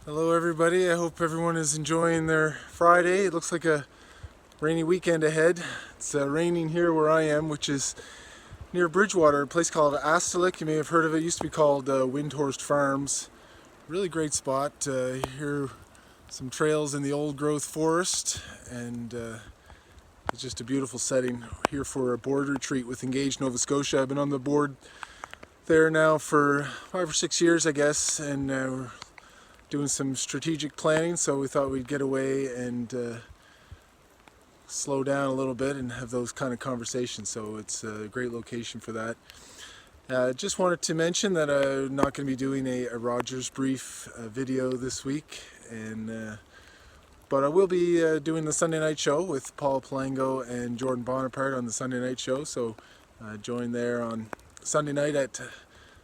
Hello everybody, I hope everyone is enjoying their Friday. It looks like a rainy weekend ahead. It's raining here where I am, which is near Bridgewater, a place called Asitu'lisk. You may have heard of it. It used to be called Windhorst Farms. Really great spot. Here some trails in the old growth forest, and it's just a beautiful setting here for a board retreat with Engage Nova Scotia. I've been on the board there now for 5 or 6 years, I guess, and we're doing some strategic planning, so we thought we'd get away and slow down a little bit and have those kind of conversations. So it's a great location for that. Just wanted to mention that I'm not going to be doing a Rodgers Brief video this week, but I will be doing the Sunday night show with Paul Palango and Jordan Bonaparte on the Sunday night show. So join there on Sunday night at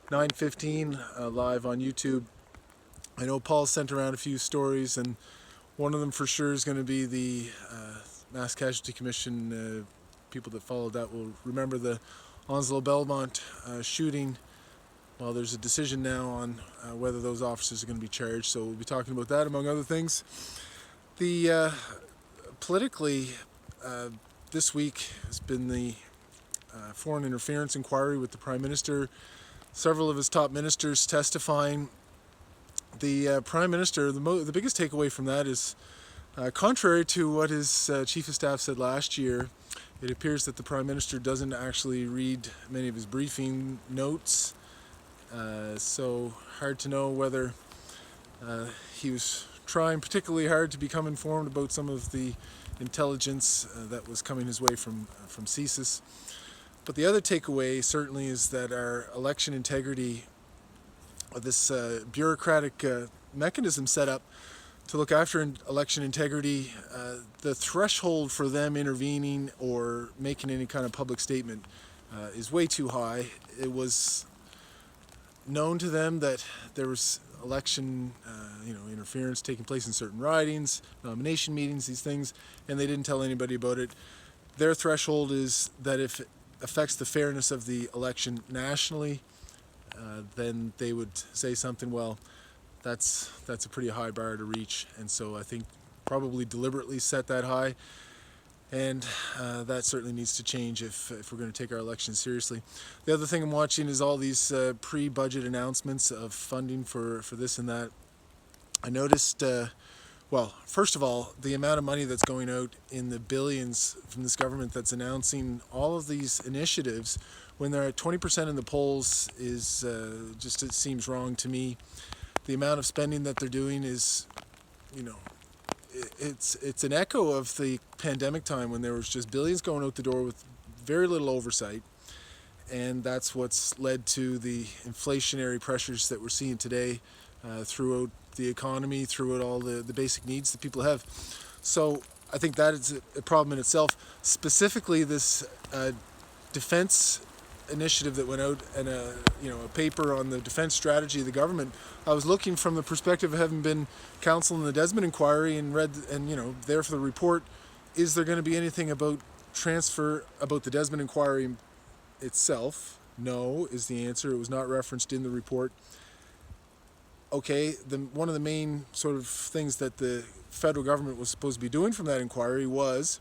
9:15 live on YouTube. I know Paul sent around a few stories, and one of them for sure is going to be the Mass Casualty Commission. People that followed that will remember the Onslow Belmont shooting. Well, there's a decision now on whether those officers are going to be charged, so we'll be talking about that among other things. The politically, this week has been the foreign interference inquiry with the Prime Minister, several of his top ministers testifying. The Prime Minister, the biggest takeaway from that is, contrary to what his Chief of Staff said last year, it appears that the Prime Minister doesn't actually read many of his briefing notes. So hard to know whether he was trying particularly hard to become informed about some of the intelligence that was coming his way from CSIS. But the other takeaway certainly is that our election integrity, this bureaucratic mechanism set up to look after election integrity, the threshold for them intervening or making any kind of public statement is way too high. It was known to them that there was election interference taking place in certain ridings, nomination meetings, these things, and they didn't tell anybody about it. Their threshold is that if it affects the fairness of the election nationally, then they would say something. Well, that's a pretty high bar to reach, and so I think probably deliberately set that high, and that certainly needs to change if we're going to take our elections seriously. The other thing I'm watching is all these pre-budget announcements of funding for this and that. I noticed, well, first of all, the amount of money that's going out in the billions from this government that's announcing all of these initiatives when they're at 20% in the polls is just, it seems wrong to me. The amount of spending that they're doing is, it's an echo of the pandemic time when there was just billions going out the door with very little oversight, and that's what's led to the inflationary pressures that we're seeing today throughout the economy, throughout all the basic needs that people have. So I think that is a problem in itself. Specifically, this defense initiative that went out, and a paper on the defense strategy of the government. I was looking from the perspective of having been counsel in the Desmond Inquiry and read, and there for the report. Is there going to be anything about the Desmond Inquiry itself? No is the answer. It was not referenced in the report. Okay, one of the main sort of things that the federal government was supposed to be doing from that inquiry was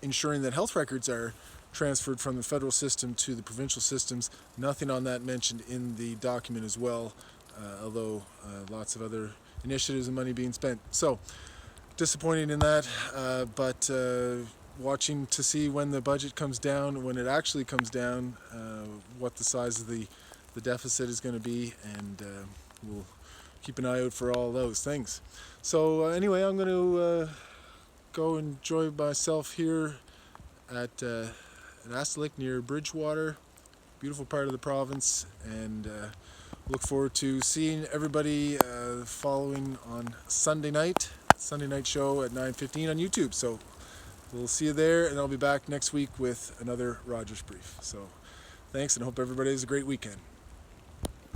ensuring that health records are transferred from the federal system to the provincial systems. Nothing on that mentioned in the document as well, although lots of other initiatives and money being spent. So disappointing in that, but watching to see when the budget comes down, when it actually comes down, what the size of the deficit is going to be, and we'll keep an eye out for all those things. So anyway, I'm going to go enjoy myself here at Asitu'lisk near Bridgewater, beautiful part of the province, and look forward to seeing everybody following on Sunday night show at 9:15 on YouTube. So we'll see you there, and I'll be back next week with another Rodgers Brief. So thanks, and I hope everybody has a great weekend.